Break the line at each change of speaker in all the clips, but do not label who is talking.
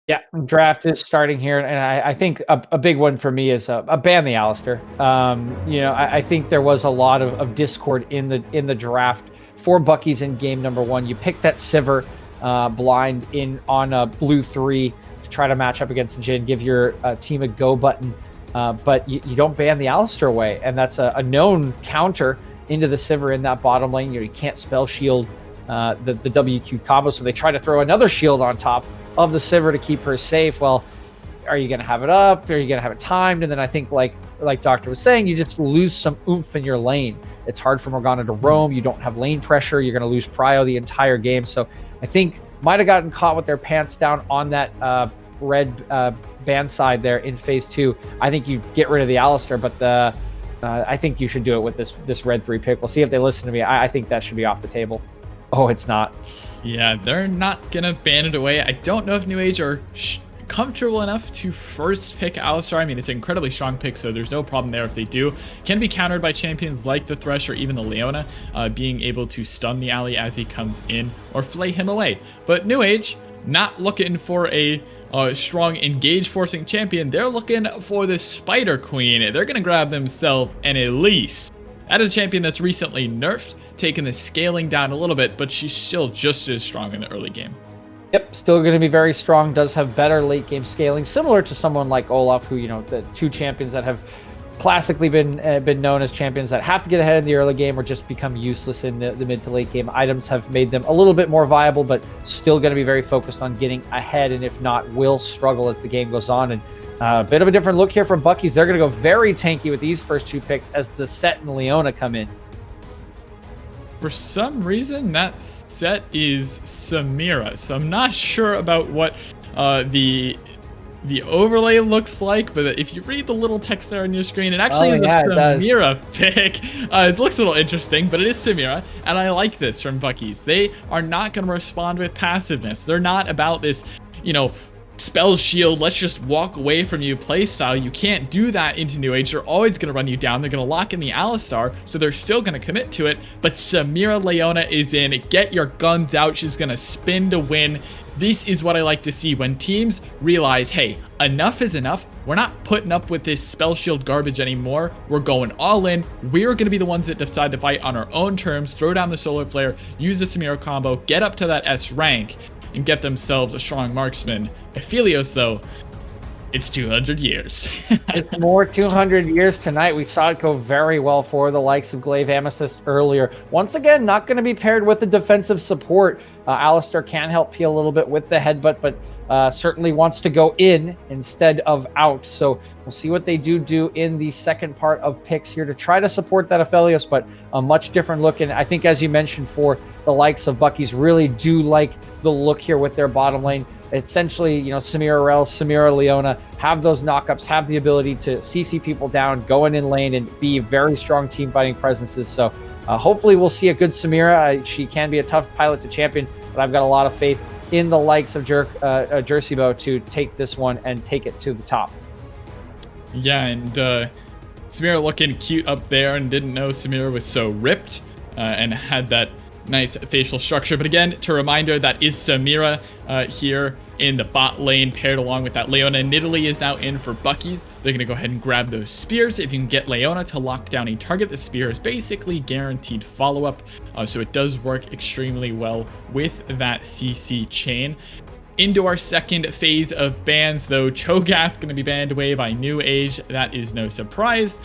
Yeah, draft is starting here, and I think a big one for me is a ban the Alistair. I think there was a lot of discord in the draft for Bucky's in game number one. You pick that Sivir blind in on a blue 3 to try to match up against the Jhin, give your team a go button, but you don't ban the Alistair away, and that's a known counter into the Sivir in that bottom lane. You can't spell shield the WQ combo, so they try to throw another shield on top of the Sivir to keep her safe. Well, are you going to have it up? Are you going to have it timed? And then I think, like Doctor was saying, you just lose some oomph in your lane. It's hard for Morgana to roam. You don't have lane pressure. You're going to lose prio the entire game. So I think might have gotten caught with their pants down on that red ban side there in phase 2. I think you get rid of the Alistair, but I think you should do it with this red 3 pick. We'll see if they listen to me. I think that should be off the table. Oh, it's not.
Yeah, they're not gonna ban it away. I don't know if New Age are comfortable enough to first pick Alistar. I mean, it's an incredibly strong pick, so there's no problem there if they do. Can be countered by champions like the Thresh or even the Leona, being able to stun the ally as he comes in or flay him away. But New Age, not looking for a strong engage forcing champion. They're looking for the Spider Queen. They're going to grab themselves an Elise. That is a champion that's recently nerfed, taking the scaling down a little bit, but she's still just as strong in the early game.
Yep, still going to be very strong, does have better late game scaling, similar to someone like Olaf, who, the two champions that have classically been known as champions that have to get ahead in the early game or just become useless in the mid to late game. Items have made them a little bit more viable, but still going to be very focused on getting ahead, and if not, will struggle as the game goes on. And a bit of a different look here from Bucky's. They're going to go very tanky with these first 2 picks as the Set and Leona come in.
For some reason, that set is Samira, so I'm not sure about what the overlay looks like, but if you read the little text there on your screen, it actually is a Samira pick. It looks a little interesting, but it is Samira, and I like this from Bucky's. They are not going to respond with passiveness. They're not about this, spell shield, let's just walk away from you playstyle. You can't do that into New Age. They're always going to run you down. They're going to lock in the Alistar, so they're still going to commit to it. But Samira Leona is in. Get your guns out. She's going to spin to win. This is what I like to see when teams realize, hey, enough is enough. We're not putting up with this spell shield garbage anymore. We're going all in. We're going to be the ones that decide to fight on our own terms, throw down the solar flare, use the Samira combo, get up to that S rank, and get themselves a strong marksman. Aphelios, though, it's 200 years.
It's more 200 years tonight. We saw it go very well for the likes of Glaive Amethyst earlier. Once again, not going to be paired with the defensive support. Alistair can help peel a little bit with the headbutt, but certainly wants to go in instead of out. So we'll see what they do in the second part of picks here to try to support that Aphelios, but a much different look. And I think, as you mentioned, for the likes of Bucky's, really do like the look here with their bottom lane. Essentially, Samira Rel, Samira Leona have those knockups, have the ability to CC people down, go in lane, and be very strong team fighting presences. So hopefully we'll see a good Samira. She can be a tough pilot to champion, but I've got a lot of faith in the likes of Jersibo to take this one and take it to the top.
Yeah, and Samira looking cute up there, and didn't know Samira was so ripped and had that nice facial structure. But again, to reminder, that is Samira here in the bot lane, paired along with that Leona. Nidalee is now in for Bucky's. They're going to go ahead and grab those spears. If you can get Leona to lock down a target, the spear is basically guaranteed follow-up. So it does work extremely well with that CC chain. Into our second phase of bans, though, Cho'Gath going to be banned away by New Age. That is no surprise.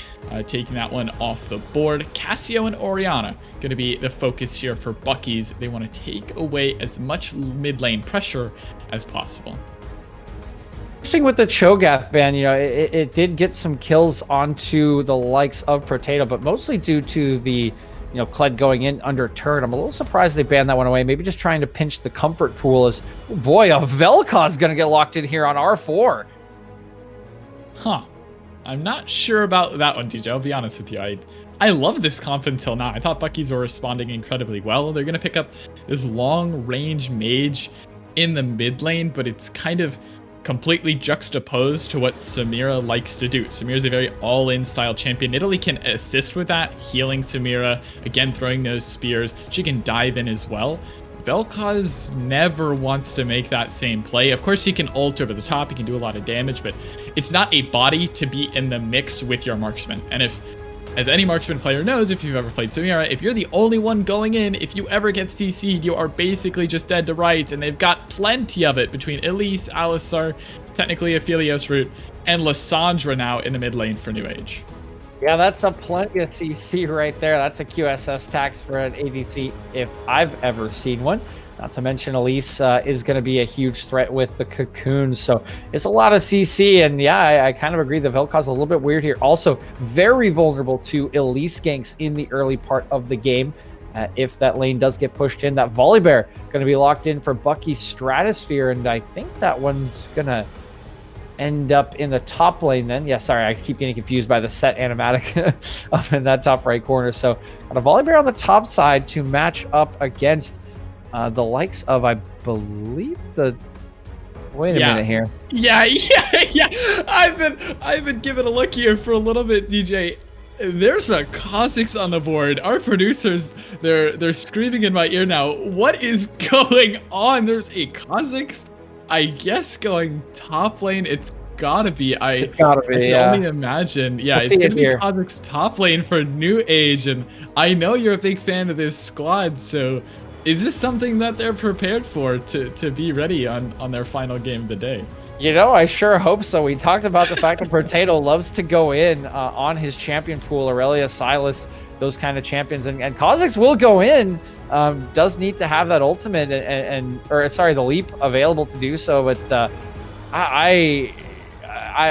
Taking that one off the board. Cassio and Orianna going to be the focus here for Bucky's. They want to take away as much mid lane pressure as possible.
Interesting with the Cho'Gath ban, it did get some kills onto the likes of Potato, but mostly due to the Kled going in under turn. I'm a little surprised they banned that one away. Maybe just trying to pinch the comfort pool as, oh boy, a Vel'Koz going to get locked in here on R4.
Huh. I'm not sure about that one, DJ. I'll be honest with you. I love this comp until now. I thought Bucky's were responding incredibly well. They're going to pick up this long-range mage in the mid lane, but it's kind of completely juxtaposed to what Samira likes to do. Samira's a very all-in style champion. Nidalee can assist with that, healing Samira, again throwing those spears. She can dive in as well. Vel'Koz never wants to make that same play. Of course, he can ult over the top, he can do a lot of damage, but it's not a body to be in the mix with your marksman. And if, as any marksman player knows, if you've ever played Samira, if you're the only one going in, if you ever get CC'd, you are basically just dead to rights, and they've got plenty of it between Elise, Alistar, technically Aphelios Root, and Lissandra now in the mid lane for New Age.
Yeah, that's a plenty of CC right there. That's a QSS tax for an ADC if I've ever seen one. Not to mention Elise is going to be a huge threat with the cocoons. So it's a lot of CC. And yeah, I kind of agree that Vel'Koz a little bit weird here. Also very vulnerable to Elise ganks in the early part of the game. If that lane does get pushed in, that Volibear going to be locked in for Bucky's Stratosphere. And I think that one's going to end up in the top lane then. Yeah, sorry, I keep getting confused by the set animatic up in that top right corner. So got a Volibear on the top side to match up against the likes of, I believe, the... Wait a minute here.
Yeah. I've been giving a look here for a little bit, DJ. There's a Kha'Zix on the board. Our producers, they're screaming in my ear now. What is going on? There's a Kha'Zix, I guess, going top lane. It's gotta be. I can only imagine. Yeah, it's gonna be Kha'Zix top lane for New Age, and I know you're a big fan of this squad. So, is this something that they're prepared for to be ready on their final game of the day?
You know, I sure hope so. We talked about the fact that Potato loves to go in on his champion pool, Aurelia, Silas, those kind of champions, and Kha'Zix will go in. Does need to have that ultimate or the leap available to do so. But I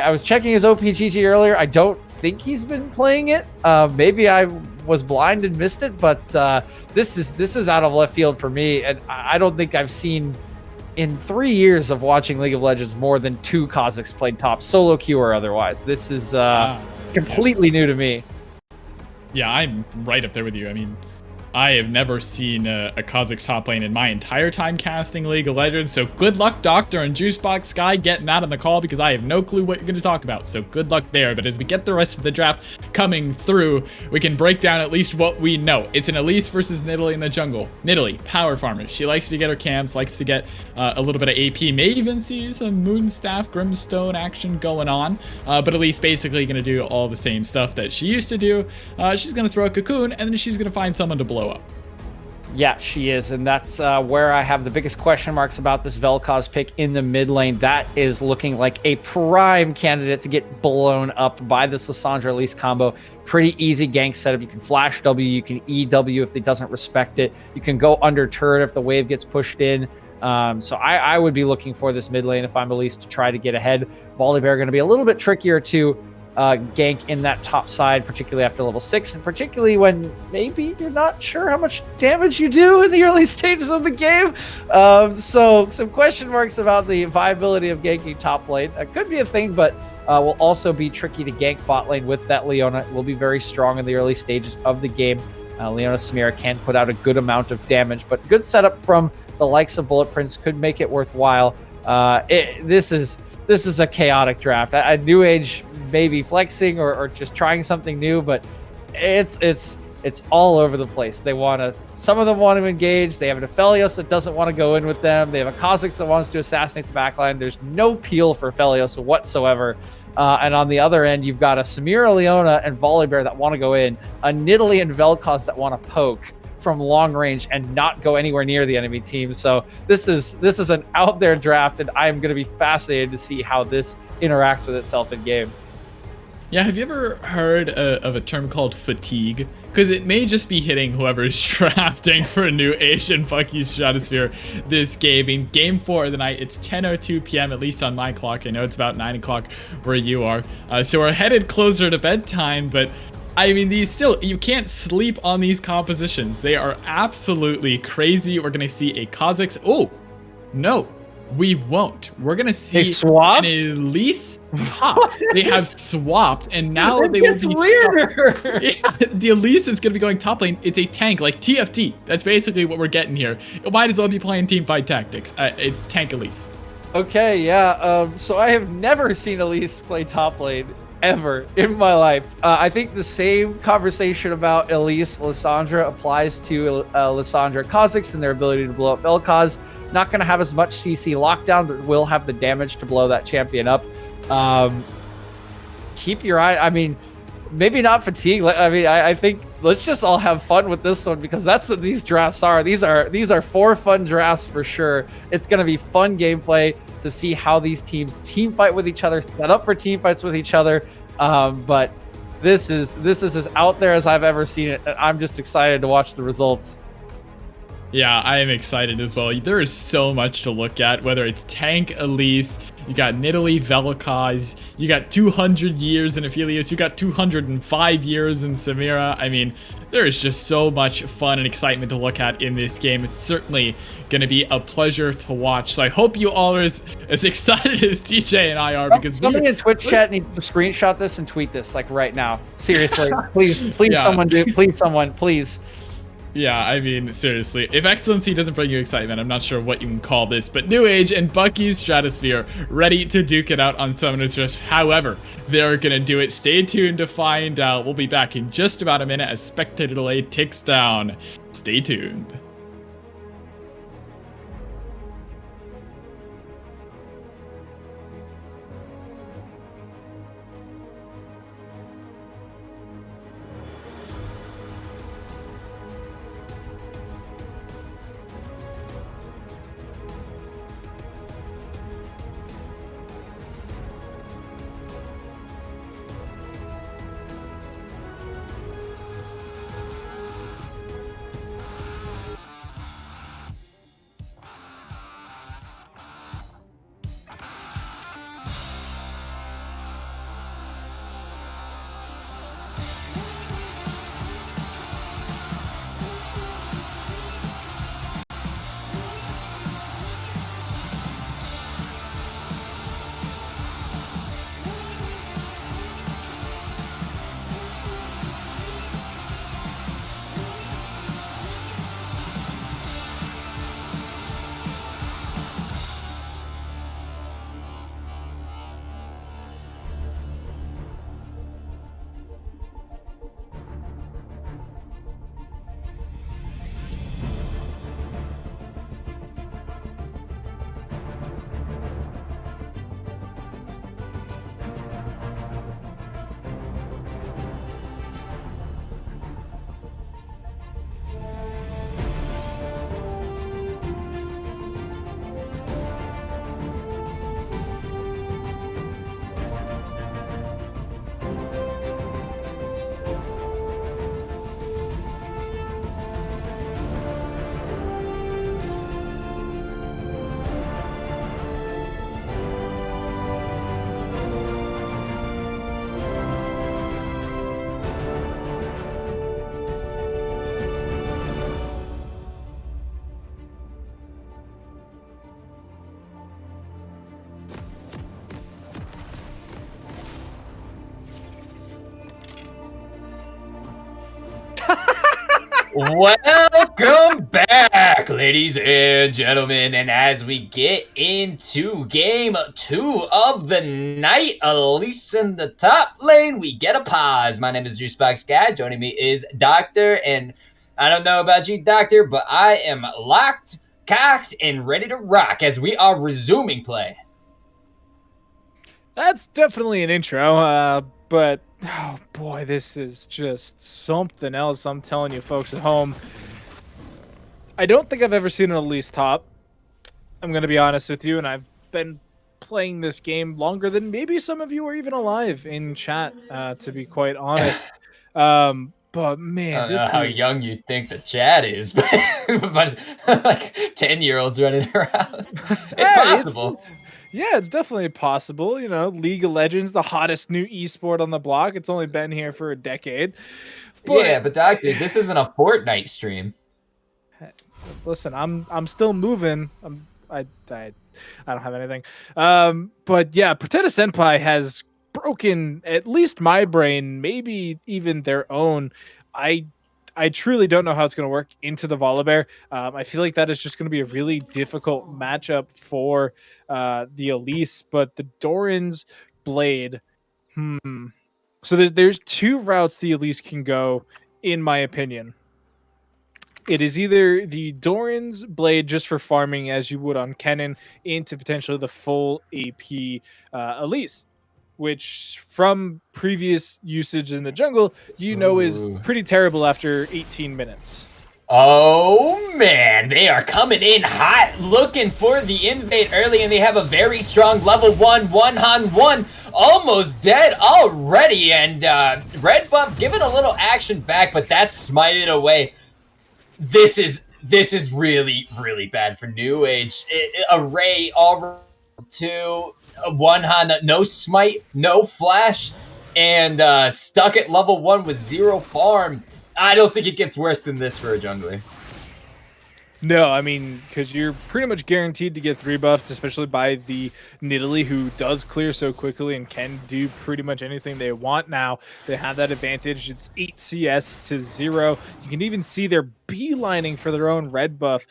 was checking his OPGG earlier. I don't think he's been playing it. Maybe I was blind and missed it, but this is out of left field for me, and I don't think I've seen in 3 years of watching League of Legends more than 2 Kha'Zix played top, solo queue or otherwise. This is completely new to me.
Yeah, I'm right up there with you. I mean, I have never seen a Kha'Zix top lane in my entire time casting League of Legends, so good luck, Doctor and Juicebox Guy, getting that on the call, because I have no clue what you're going to talk about, so good luck there. But as we get the rest of the draft coming through, we can break down at least what we know. It's an Elise versus Nidalee in the jungle. Nidalee, power farmer. She likes to get her camps, likes to get a little bit of AP, may even see some Moonstaff, Grimstone action going on, but Elise basically going to do all the same stuff that she used to do. She's going to throw a cocoon, and then she's going to find someone to blow up.
Yeah, she is, and that's where I have the biggest question marks about this Vel'Koz pick in the mid lane. That is looking like a prime candidate to get blown up by this Lissandra Elise combo. Pretty easy gank setup. You can flash W, you can EW if it doesn't respect it. You can go under turret if the wave gets pushed in. So I would be looking for this mid lane if I'm Elise to try to get ahead. Volibear going to be a little bit trickier to gank in that top side, particularly after level 6, and particularly when maybe you're not sure how much damage you do in the early stages of the game. So some question marks about the viability of ganking top lane. It could be a thing, but will also be tricky to gank bot lane with that Leona. It will be very strong in the early stages of the game. Leona Samira can put out a good amount of damage, but good setup from the likes of Bullet Prince could make it worthwhile. This is a chaotic draft. A New Age maybe flexing or just trying something new, but it's all over the place. Some of them want to engage. They have an Aphelios that doesn't want to go in with them. They have a Kha'Zix that wants to assassinate the backline. There's no peel for Aphelios whatsoever. And on the other end, you've got a Samira, Leona, and Volibear that want to go in, a Nidalee and Vel'Koz that want to poke from long range and not go anywhere near the enemy team. So this is an out there draft, and I'm going to be fascinated to see how this interacts with itself in game.
Yeah, have you ever heard of a term called fatigue? Because it may just be hitting whoever's drafting for a New Age and Bucky's Stratosphere this game. In game 4 of the night, it's 10:02 p.m., at least on my clock. I know it's about 9 o'clock where you are. So we're headed closer to bedtime, but I mean, you can't sleep on these compositions. They are absolutely crazy. We're going to see a Kha'Zix. Oh, no, we won't. We're going to see an Elise top. They have swapped, and now they will be weirder. Yeah, the Elise is going to be going top lane. It's a tank, like TFT. That's basically what we're getting here. It might as well be playing teamfight tactics. It's tank Elise.
Okay, yeah. So I have never seen Elise play top lane. ever in my life. I think the same conversation about Elise Lissandra applies to Lissandra Kha'Zix and their ability to blow up Vel'Koz. Not going to have as much CC lockdown, but will have the damage to blow that champion up. Keep your eye. I mean, maybe not fatigue. I mean, I think let's just all have fun with this one, because that's what these drafts are. These are 4 fun drafts for sure. It's going to be fun gameplay to see how these teams team fight with each other, set up for team fights with each other. But this is as out there as I've ever seen it. And I'm just excited to watch the results.
Yeah, I am excited as well. There is so much to look at, whether it's Tank Elise, you got Nidalee Vel'Koz, you got 200 years in Aphelios, you got 205 years in Samira. I mean, there is just so much fun and excitement to look at in this game. It's certainly going to be a pleasure to watch. So I hope you all are as excited as TJ and I are, because
somebody in Twitch chat needs to screenshot this and tweet this like right now. Seriously, please,
Yeah.
someone do. Please, someone, please.
Yeah, I mean, seriously, if Excellency doesn't bring you excitement, I'm not sure what you can call this, but New Age and Bucky's Stratosphere ready to duke it out on Summoner's Rift. However, they're gonna do it. Stay tuned to find out. We'll be back in just about a minute as spectator delay ticks down. Stay tuned.
Welcome back, ladies and gentlemen, and as we get into game 2 of the night, Elise in the top lane, we get a pause. My name is Juicebox Guy. Joining me is Doctor, and I don't know about you, Doctor, but I am locked, cocked, and ready to rock as we are resuming play.
That's definitely an intro, but oh boy, this is just something else. I'm telling you, folks at home. I don't think I've ever seen an Elise top. I'm going to be honest with you, and I've been playing this game longer than maybe some of you are even alive in chat, to be quite honest. But man,
I don't
this
know how young you think the chat is, but like 10-year-olds running around. It's possible.
Yeah, it's definitely possible. You know, League of Legends, the hottest new esport on the block. It's only been here for a decade.
But, yeah, but Doctor, this isn't a Fortnite stream.
Listen, I'm still moving. I don't have anything. But yeah, Pretenda Senpai has broken at least my brain, maybe even their own. I truly don't know how it's going to work into the Volibear. I feel like that is just going to be a really difficult matchup for the Elise, but the Doran's Blade So there's two routes the Elise can go, in my opinion. It is either the Doran's Blade just for farming, as you would on Kennen, into potentially the full AP Elise, which from previous usage in the jungle, is
Ooh.
pretty terrible after 18 minutes.
Oh man, they are coming in hot, looking for the invade early, and they have a very strong level 1-on-1, almost dead already, and red buff giving a little action back, but that's smited away. This is really, really bad for New Age. Array all to one hand, no smite, no flash, and stuck at level 1 with 0 farm. I don't think it gets worse than this for a jungler.
No, I mean, because you're pretty much guaranteed to get 3 buffed, especially by the Nidalee, who does clear so quickly and can do pretty much anything they want now. They have that advantage. It's 8 CS to 0. You can even see they're beelining for their own red buff,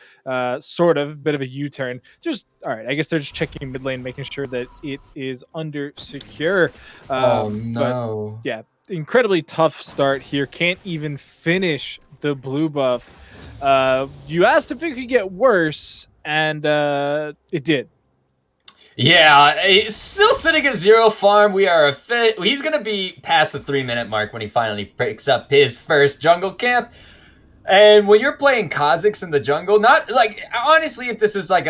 sort of, bit of a U-turn. Just, all right, I guess they're just checking mid lane, making sure that it is under secure.
Oh, no.
But, yeah, incredibly tough start here. Can't even finish the blue buff. You asked if it could get worse, and it did.
Yeah, he's still sitting at 0 farm. He's gonna be past the 3-minute mark when he finally picks up his first jungle camp. And when you're playing Kha'Zix in the jungle, not like, honestly, if this is like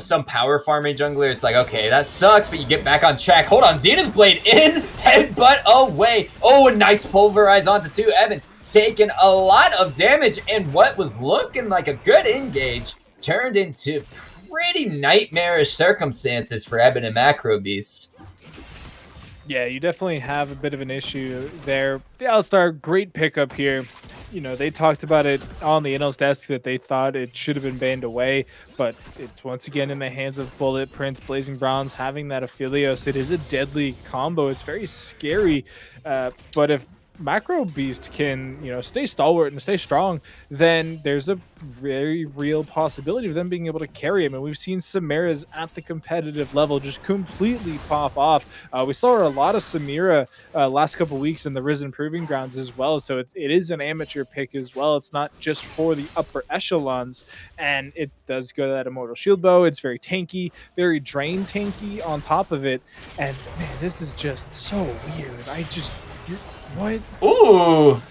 some power farming jungler, it's like, okay, that sucks, but you get back on track. Hold on, Zenith Blade in, headbutt away. Oh, a nice pulverize onto 2. Evan taking a lot of damage, and what was looking like a good engage turned into pretty nightmarish circumstances for Eben and Macro Beast.
Yeah, you definitely have a bit of an issue there. The Alistar, great pickup here. They talked about it on the Innos desk that they thought it should have been banned away, but it's once again in the hands of Bullet, Prince, Blazing Bronze, having that Aphelios. It is a deadly combo. It's very scary, but if Macro Beast can, stay stalwart and stay strong, then there's a very real possibility of them being able to carry him. And we've seen Samira's at the competitive level just completely pop off. We saw a lot of Samira last couple weeks in the Risen Proving Grounds as well. So it is an amateur pick as well. It's not just for the upper echelons. And it does go to that Immortal Shield Bow. It's very tanky, very drain tanky on top of it. And man, this is just so weird. What?
Ooh.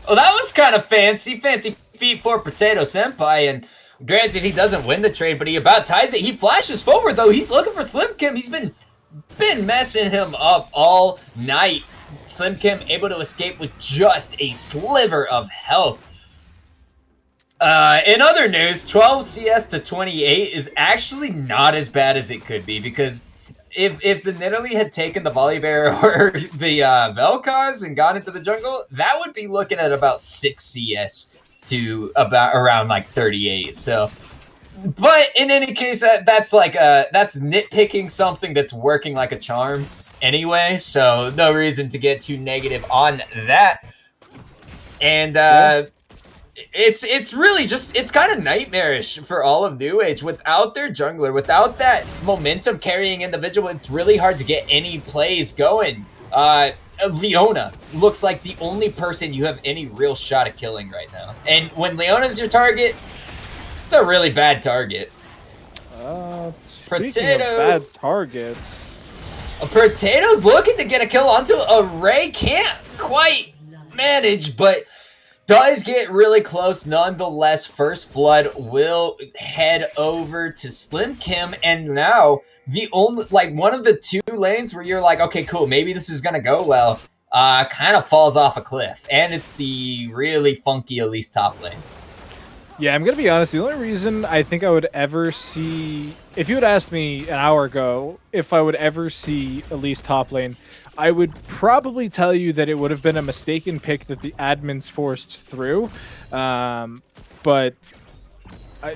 Well, that was kind of fancy feet for Potato Senpai, and granted he doesn't win the trade, but he about ties it. He flashes forward though. He's looking for Slim Kim. He's been messing him up all night. Slim Kim able to escape with just a sliver of health. In other news, 12 CS to 28 is actually not as bad as it could be, because if the Nidalee had taken the Volibear or the Vel'Koz and gone into the jungle, that would be looking at about 6 CS to around like 38. So, but in any case, that's nitpicking something that's working like a charm anyway. So no reason to get too negative on that. And it's really just, it's kind of nightmarish for all of New Age. Without their jungler, without that momentum carrying individual, it's really hard to get any plays going. Leona looks like the only person you have any real shot at killing right now. And when Leona's your target, it's a really bad target.
Speaking of bad targets,
Potato's looking to get a kill onto Array. Can't quite manage, but does get really close nonetheless. First blood will head over to Slim Kim, and now the only, one of the 2 lanes where you're like, okay, cool, maybe this is gonna go well, kind of falls off a cliff, and it's the really funky Elise top lane.
Yeah, I'm gonna be honest. The only reason I think I would ever see, if you had asked me an hour ago if I would ever see Elise top lane, I would probably tell you that it would have been a mistaken pick that the admins forced through. But I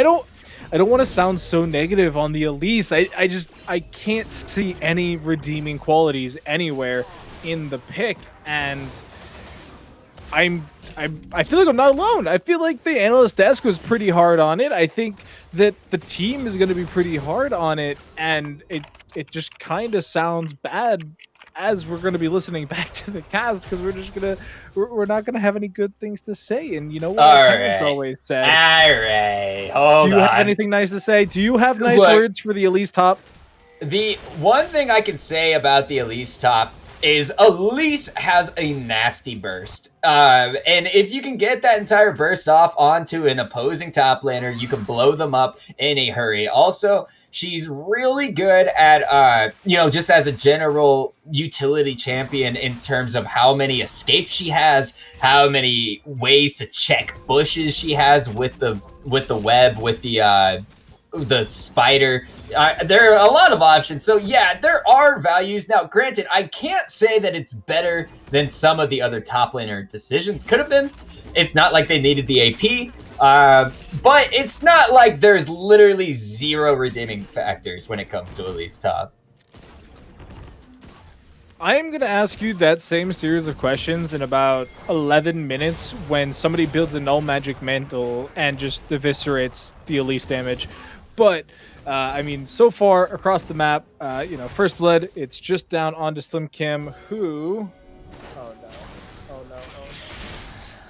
don't want to sound so negative on the Elise. I can't see any redeeming qualities anywhere in the pick, and I feel like I'm not alone. I feel like the analyst desk was pretty hard on it. I think that the team is going to be pretty hard on it, and it just kind of sounds bad as we're going to be listening back to the cast because we're not going to have any good things to say. And you know what our parents always said.
All right, hold on.
Do you have anything nice to say? Do you have nice words for the Elise top?
The one thing I can say about the Elise top is Elise has a nasty burst. And if you can get that entire burst off onto an opposing top laner, you can blow them up in a hurry. Also, she's really good at, just as a general utility champion in terms of how many escapes she has, how many ways to check bushes she has with the web, with the spider. There are a lot of options. So yeah, there are values. Now, granted, I can't say that it's better than some of the other top laner decisions could have been. It's not like they needed the AP, but it's not like there's literally zero redeeming factors when it comes to Elise top.
I am going to ask you that same series of questions in about 11 minutes when somebody builds a null magic mantle and just eviscerates the Elise damage. But, I mean, so far across the map, First Blood, it's just down onto Slim Kim, who... Oh, no.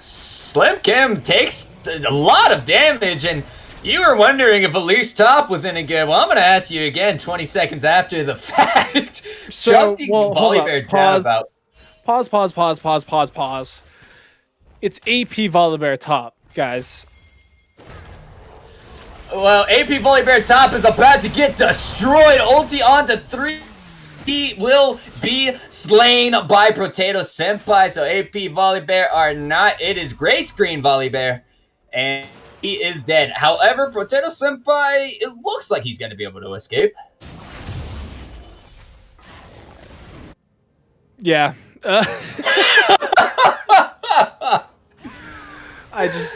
Slim Kim takes a lot of damage, and you were wondering if Elise top was any good. Well, I'm going to ask you again 20 seconds after the fact.
So, Pause. It's AP Volibear top, guys.
Well, AP Volibear top is about to get destroyed. Ulti onto 3. He will be slain by Potato Senpai. So AP Volibear are not. It is Gray Screen Volibear. And he is dead. However, Potato Senpai, it looks like he's going to be able to escape.
Yeah.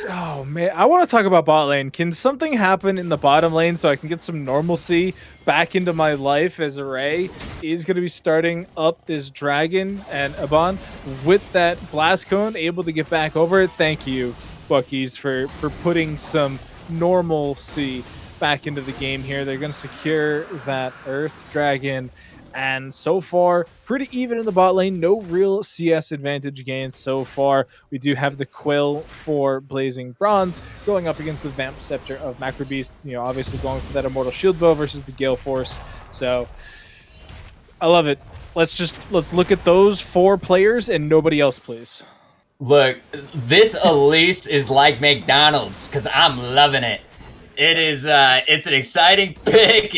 Oh man, I want to talk about bot lane. Can something happen in the bottom lane so I can get some normalcy back into my life as Array is going to be starting up this dragon and Aban with that blast cone, able to get back over it. Thank you, Buckies, for putting some normalcy back into the game here. They're going to secure that Earth Dragon. And so far, pretty even in the bot lane. No real CS advantage gained so far. We do have the Quill for Blazing Bronze going up against the Vamp Scepter of Macro Beast. Obviously going for that Immortal Shield Bow versus the Gale Force. So, I love it. Let's look at those 4 players and nobody else, please.
Look, this Elise is like McDonald's because I'm loving it. It is, it's an exciting pick.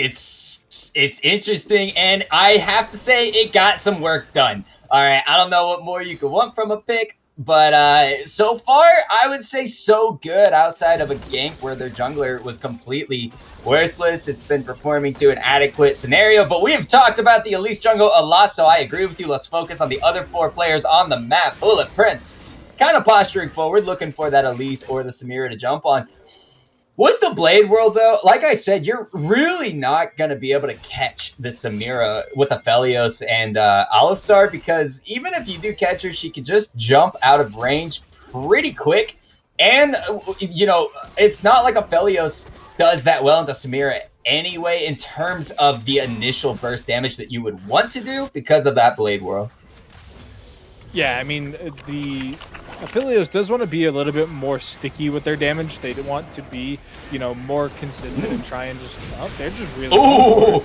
It's interesting, and I have to say it got some work done. All right, I don't know what more you could want from a pick, but so far, I would say so good outside of a gank where their jungler was completely worthless. It's been performing to an adequate scenario, but we have talked about the Elise jungle a lot, so I agree with you. Let's focus on the other 4 players on the map. Bullet Prince, kind of posturing forward, looking for that Elise or the Samira to jump on. With the Blade World, though, like I said, you're really not going to be able to catch the Samira with Aphelios and Alistar, because even if you do catch her, she can just jump out of range pretty quick. And, it's not like Aphelios does that well into Samira anyway in terms of the initial burst damage that you would want to do because of that Blade World.
Yeah, I mean, the Aphelios does want to be a little bit more sticky with their damage. They want to be, more consistent and try and just... Oh, they're just really...
Ooh!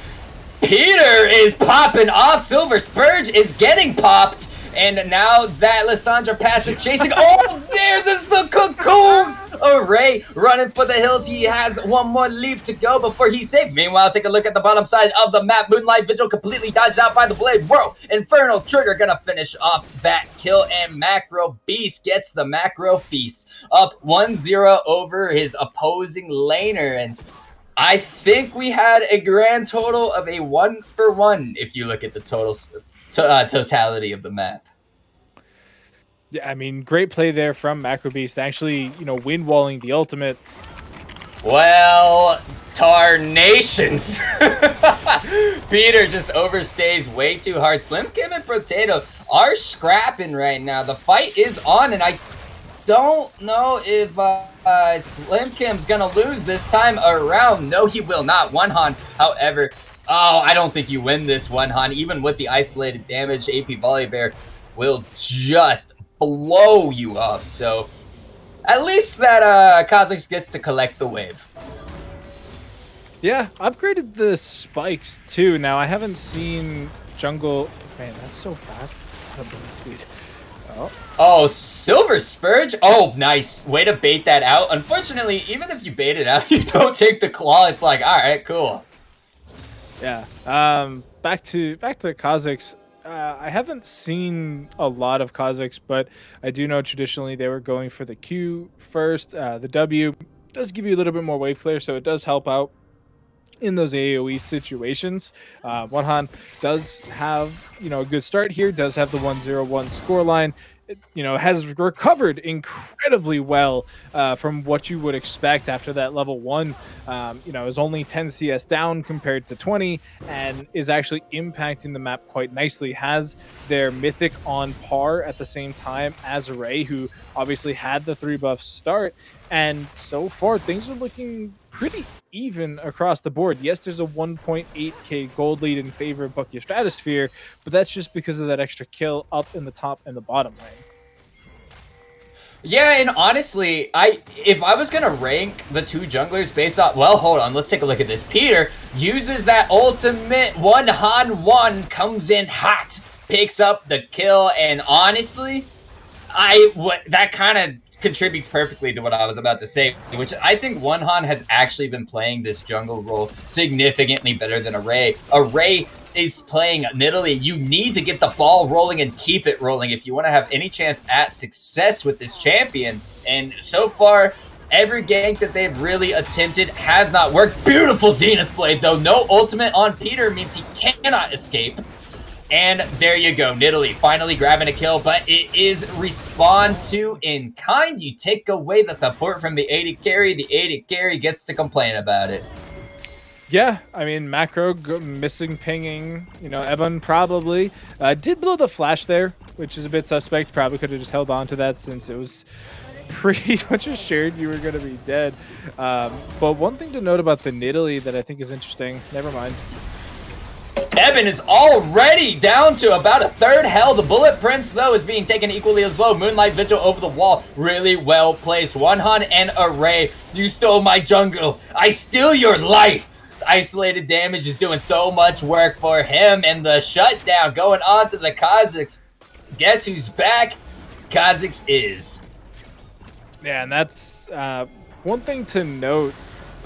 Peter is popping off. Silver Spurge is getting popped. And now that Lissandra passive chasing... Oh, there's the cocoon! Array running for the hills. He has one more leap to go before he's safe. Meanwhile, take a look at the bottom side of the map. Moonlight Vigil completely dodged out by the Blade. Whoa! Infernal Trigger gonna finish off that kill. And Macro Beast gets the Macro Feast. Up 1-0 over his opposing laner. And I think we had a grand total of a 1-for-1 if you look at the totality of the map.
Yeah, I mean, great play there from Macro Beast. Actually, wind walling the ultimate.
Well, tarnations. Peter just overstays way too hard. Slim Kim and Potato are scrapping right now. The fight is on, and I don't know if Slim Kim's gonna lose this time around. No, he will not. One-Han, however, oh, I don't think you win this one-Han. Even with the isolated damage, AP Volibear will just blow you up. So at least that Kha'Zix gets to collect the wave.
Yeah, upgraded the spikes too. Now I haven't seen jungle. Man, that's so fast. It's not a blink speed.
Oh, Silver Spurge? Oh, nice. Way to bait that out. Unfortunately, even if you bait it out, you don't take the claw. It's like, all right, cool.
Yeah. Back to Kha'Zix. I haven't seen a lot of Kha'Zix, but I do know traditionally they were going for the Q first. The W does give you a little bit more wave clear, so it does help out in those AoE situations. One-Han does have, a good start here, does have the 1-0-1 scoreline. It, has recovered incredibly well from what you would expect after that level 1. Is only 10 CS down compared to 20 and is actually impacting the map quite nicely. Has their Mythic on par at the same time as Array, who obviously had the 3 buff start. And so far, things are looking pretty even across the board. Yes, there's a 1.8k gold lead in favor of Bucky Stratosphere, but that's just because of that extra kill up in the top and the bottom lane.
Yeah, and honestly, if I was gonna rank the two junglers based on, well, hold on, let's take a look at this. Peter uses that ultimate one-on-one, comes in hot, picks up the kill, and honestly, that kind of contributes perfectly to what I was about to say, which I think One-Han has actually been playing this jungle role significantly better than Array. Array is playing Nidalee. You need to get the ball rolling and keep it rolling if you want to have any chance at success with this champion. And so far, every gank that they've really attempted has not worked. Beautiful Zenith Blade, though. No ultimate on Peter means he cannot escape. And there you go, Nidalee finally grabbing a kill, but it is respond to in kind. You take away the support from the AD carry, the AD carry gets to complain about it.
Yeah, I mean, macro missing pinging, Evan probably. Did blow the flash there, which is a bit suspect. Probably could have just held on to that since it was pretty much assured you were going to be dead. But one thing to note about the Nidalee that I think is interesting, never mind.
Evan is already down to about a third health. The Bullet Prince, though, is being taken equally as low. Moonlight Vigil over the wall. Really well placed. One-Han and Array. You stole my jungle. I steal your life. Isolated damage is doing so much work for him. And the shutdown going on to the Kha'Zix. Guess who's back? Kha'Zix is.
Yeah, and that's one thing to note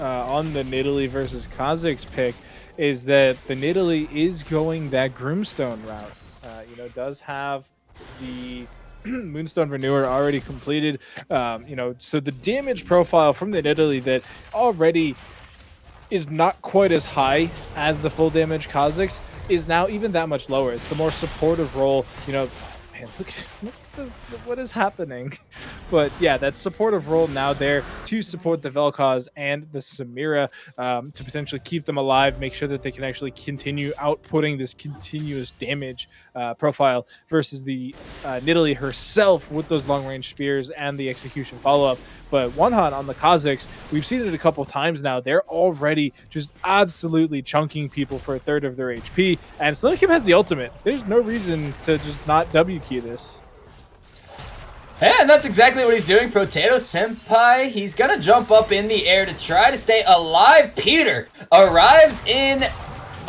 on the Nidalee versus Kha'Zix pick is that the Nidalee is going that Groomstone route. Does have the Moonstone Renewer already completed. So the damage profile from the Nidalee that already is not quite as high as the full damage Kha'Zix is now even that much lower. It's the more supportive role. Man, look what is happening. But yeah, that supportive role now there to support the Vel'Koz and the Samira to potentially keep them alive, make sure that they can actually continue outputting this continuous damage profile versus the Nidalee herself with those long-range spears and the execution follow-up. But One-Han on the Kha'Zix, we've seen it a couple times now. They're already just absolutely chunking people for a third of their HP. And Slim Kim has the ultimate. There's no reason to just not W key this.
Yeah, and that's exactly what he's doing. Potato Senpai, he's gonna jump up in the air to try to stay alive. Peter arrives in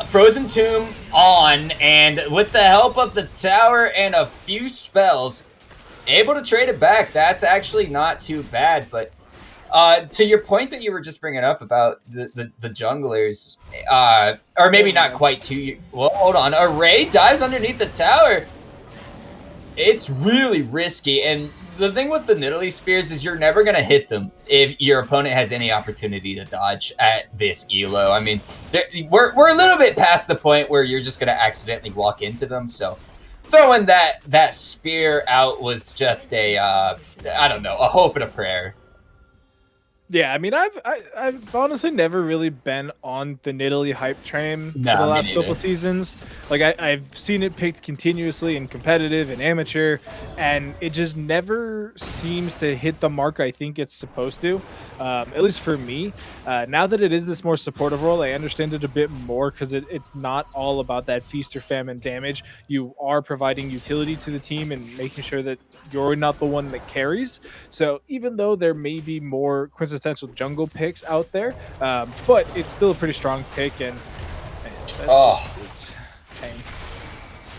Frozen Tomb on, and with the help of the tower and a few spells, able to trade it back. That's actually not too bad. But to your point that you were just bringing up about the junglers, or maybe not quite too, well, hold on. Array dives underneath the tower. It's really risky, and the thing with the Nidalee spears is you're never going to hit them if your opponent has any opportunity to dodge at this elo. I mean, we're a little bit past the point where you're just going to accidentally walk into them, so throwing that spear out was just a, I don't know, a hope and a prayer.
Yeah, I mean, I've honestly never really been on the Nidalee hype train for the
No, me
last
neither.
couple seasons. Like, I've seen it picked continuously in competitive and amateur, and it just never seems to hit the mark I think it's supposed to. At least for me. Now that it is this more supportive role, I understand it a bit more because it's not all about that feast or famine damage. You are providing utility to the team and making sure that you're not the one that carries. So even though there may be more quintessential jungle picks out there, but it's still a pretty strong pick. And man, that's
Oh.
just pain.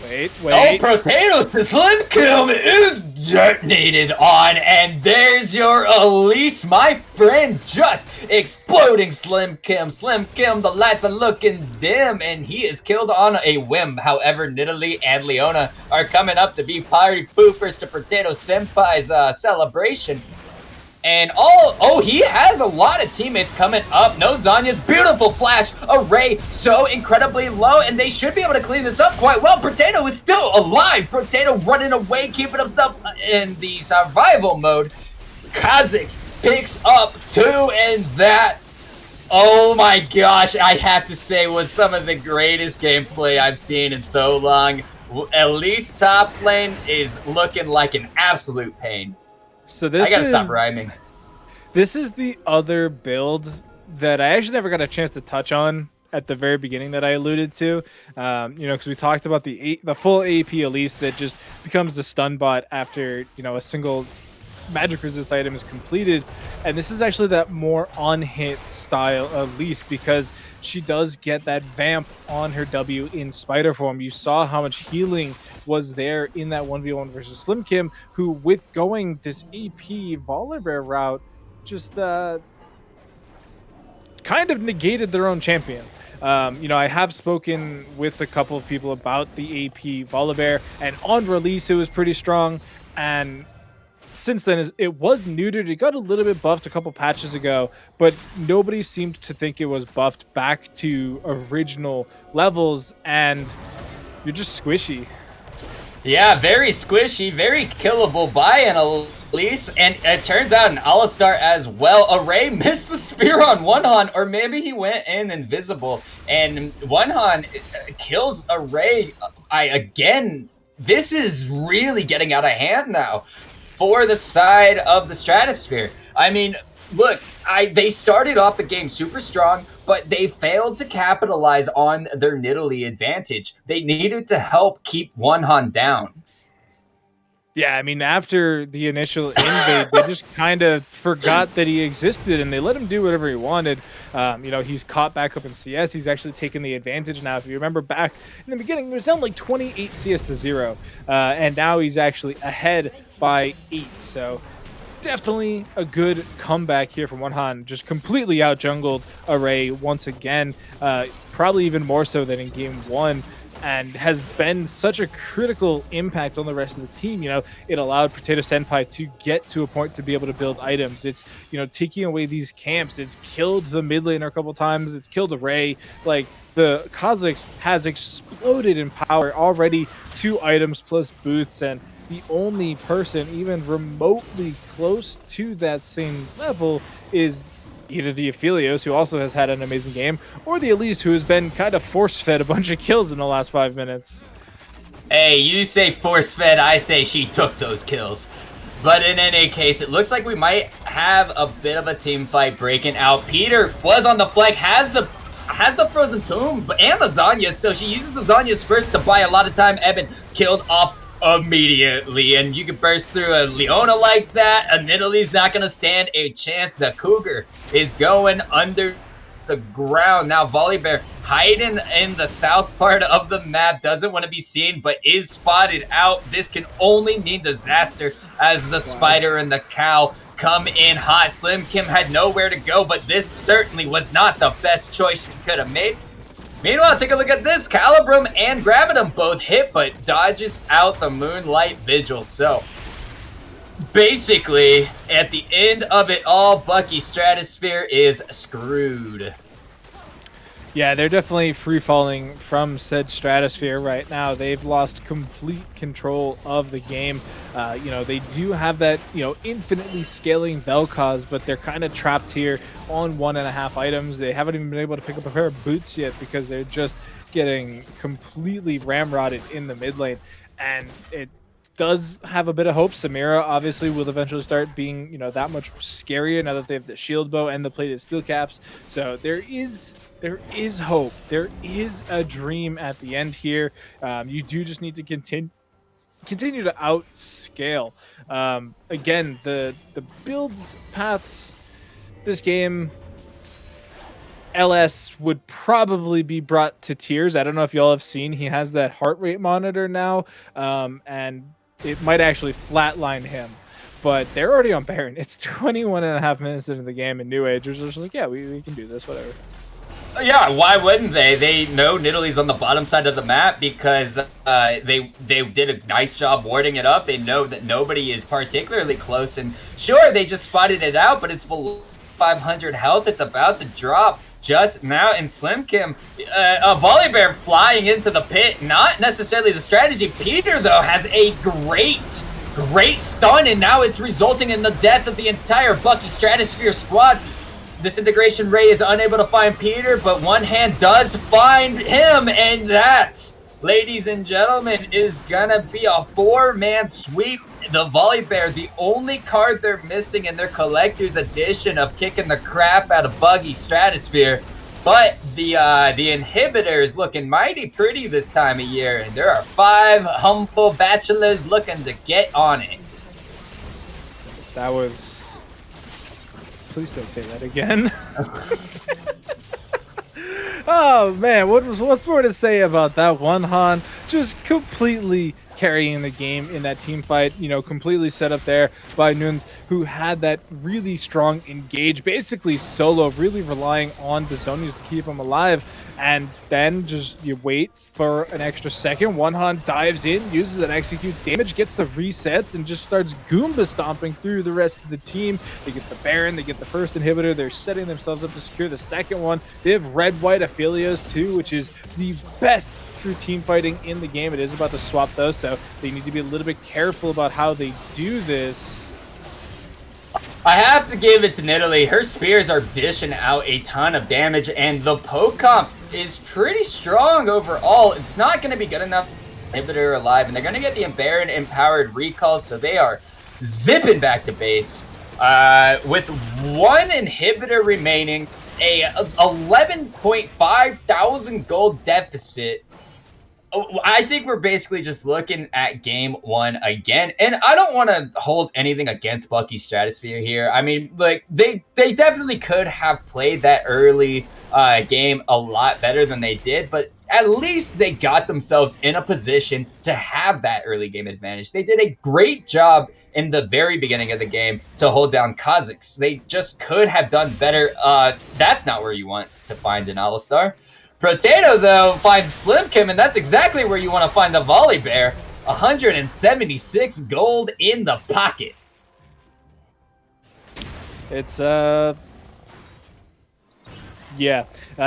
Wait.
Oh, Potatoes, the Slim Kim is detonated on, and there's your Elise, my friend, just exploding Slim Kim. Slim Kim, the lights are looking dim, and he is killed on a whim. However, Nidalee and Leona are coming up to be party poopers to Potato Senpai's celebration. And he has a lot of teammates coming up. No Zanya's beautiful flash array, so incredibly low, and they should be able to clean this up quite well. Potato is still alive. Potato running away, keeping himself in the survival mode. Kha'Zix picks up 2, and that, oh my gosh, I have to say was some of the greatest gameplay I've seen in so long. At least top lane is looking like an absolute pain.
So this
I gotta stop rhyming.
This is the other build that I actually never got a chance to touch on at the very beginning that I alluded to. Because we talked about the full AP Elise that just becomes the stun bot after a single magic resist item is completed, and this is actually that more on hit style Elise because she does get that vamp on her W in spider form. You saw how much healing was there in that 1v1 versus Slim Kim, who with going this AP Volibear route just kind of negated their own champion. I have spoken with a couple of people about the AP Volibear, and on release it was pretty strong, and since then it was neutered. It got a little bit buffed a couple patches ago, but nobody seemed to think it was buffed back to original levels, and you're just squishy.
Yeah, very squishy, very killable by an Elise, and it turns out an Alistar as well. Array missed the spear on Onhan, or maybe he went in invisible, and Onhan kills Array. This is really getting out of hand now for the side of the Stratosphere. I mean, look, they started off the game super strong, but they failed to capitalize on their Nidalee advantage. They needed to help keep Onhan down.
Yeah, I mean, after the initial invade, they just kind of forgot that he existed, and they let him do whatever he wanted. He's caught back up in CS. He's actually taken the advantage now. If you remember back in the beginning, he was down like 28 CS to 0, and now he's actually ahead by 8. So definitely a good comeback here from Onhan. Just completely out-jungled Array once again, probably even more so than in Game 1. And has been such a critical impact on the rest of the team. It allowed Potato Senpai to get to a point to be able to build items. It's, taking away these camps. It's killed the mid laner a couple times. It's killed Array. Like, the Kha'Zix has exploded in power already. 2 items plus boots, and the only person even remotely close to that same level is either the Aphelios, who also has had an amazing game, or the Elise, who has been kind of force-fed a bunch of kills in the last 5 minutes.
Hey, you say force-fed, I say she took those kills. But in any case, it looks like we might have a bit of a team fight breaking out. Peter was on the flank, has the Frozen Tomb and the Zanya, so she uses the Zanya's first to buy a lot of time. Eben killed off immediately, and you can burst through a Leona like that, and Nidalee's not going to stand a chance. The Cougar is going under the ground. Now Volibear hiding in the south part of the map, doesn't want to be seen, but is spotted out. This can only mean disaster as the Spider and the Cow come in hot. Slim Kim had nowhere to go, but this certainly was not the best choice she could have made. Meanwhile, take a look at this. Calibrum and Gravitum both hit, but dodges out the Moonlight Vigil. So, basically, at the end of it all, Bucky Stratosphere is screwed.
Yeah, they're definitely free falling from said Stratosphere right now. They've lost complete control of the game. They do have that, infinitely scaling Vel'Koz, but they're kind of trapped here on 1.5 items. They haven't even been able to pick up a pair of boots yet because they're just getting completely ramrodded in the mid lane. And it does have a bit of hope. Samira obviously will eventually start being, that much scarier now that they have the shield bow and the plated steel caps. So there is hope. There is a dream at the end here. You do just need to continue to outscale. Again, the builds paths this game, LS would probably be brought to tears. I don't know if y'all have seen, he has that heart rate monitor now, and it might actually flatline him. But they're already on Baron. It's 21.5 minutes into the game, and New Agers are just like, yeah, we can do this, whatever.
Yeah, why wouldn't they? They know Nidalee's on the bottom side of the map because they did a nice job warding it up. They know that nobody is particularly close, and sure, they just spotted it out, but it's below 500 health. It's about to drop just now, and Slimkim, a Volibear flying into the pit, not necessarily the strategy. Peter, though, has a great stun, and now it's resulting in the death of the entire Bucky Stratosphere squad. Disintegration Ray is unable to find Peter, but one hand does find him, and that, ladies and gentlemen, is gonna be a 4-man sweep. The Volibear, the only card they're missing in their collector's edition of kicking the crap out of Buggy Stratosphere. But the inhibitor is looking mighty pretty this time of year, and there are 5 humble bachelors looking to get on it.
That was... Please don't say that again. Oh man, what's more to say about that one? Han just completely carrying the game in that team fight, completely set up there by Nunes, who had that really strong engage, basically solo, really relying on the Zonies to keep him alive. And then just you wait for an extra second. One Han dives in, uses an execute damage, gets the resets, and just starts Goomba stomping through the rest of the team. They get the Baron, they get the first inhibitor. They're setting themselves up to secure the second one. They have red-white Aphelios too, which is the best true team fighting in the game. It is about to swap though, so they need to be a little bit careful about how they do this.
I have to give it to Nidalee. Her spears are dishing out a ton of damage, and the poke comp is pretty strong overall. It's not going to be good enough to keep Inhibitor alive, and they're going to get the Baron empowered recall, so they are zipping back to base. With 1 inhibitor remaining, a 11.5 thousand gold deficit. I think we're basically just looking at game 1 again, and I don't want to hold anything against Bucky Stratosphere here. I mean, like, they definitely could have played that early game a lot better than they did, but at least they got themselves in a position to have that early game advantage. They did a great job in the very beginning of the game to hold down Kha'Zix. They just could have done better. That's not where you want to find an Alistar. Potato, though, finds Slimkim, and that's exactly where you want to find the Volibear. 176 gold in the pocket.
It's, yeah.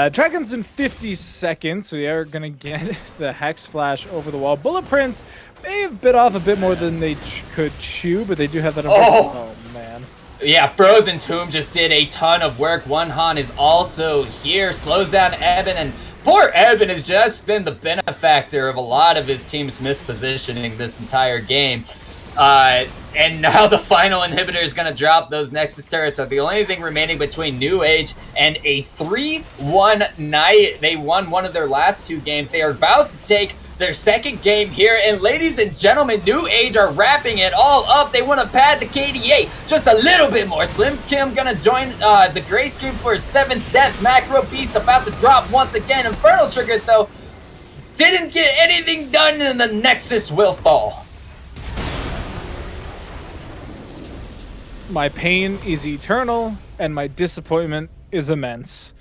Dragons in 50 seconds, so we are going to get the Hex Flash over the wall. Bullet Prints may have bit off a bit more than they could chew, but they do have that. Oh, man.
Yeah, Frozen Tomb just did a ton of work. One Han is also here, slows down Eben, and poor Eben has just been the benefactor of a lot of his team's mispositioning this entire game. And now the final inhibitor is going to drop those Nexus turrets. So the only thing remaining between New Age and a 3-1 night. They won one of their last 2 games. They are about to take their second game here. And ladies and gentlemen, New Age are wrapping it all up. They want to pad the KDA just a little bit more. Slim Kim going to join the Gray Scream for his 7th death. Macro Beast about to drop once again. Infernal Trigger, though, didn't get anything done, and the Nexus will fall.
My pain is eternal, and my disappointment is immense.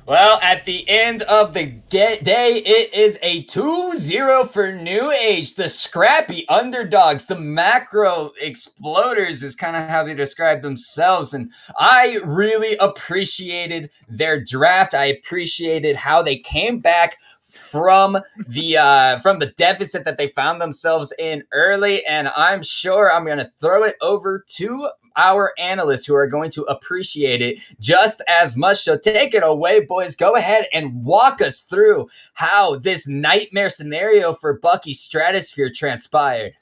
Well, at the end of the day, it is a 2-0 for New Age. The scrappy underdogs, the macro exploders is kind of how they describe themselves. And I really appreciated their draft. I appreciated how they came back from the deficit that they found themselves in early. And I'm sure I'm going to throw it over to our analysts who are going to appreciate it just as much. So take it away, boys. Go ahead and walk us through how this nightmare scenario for Bucky Stratosphere transpired.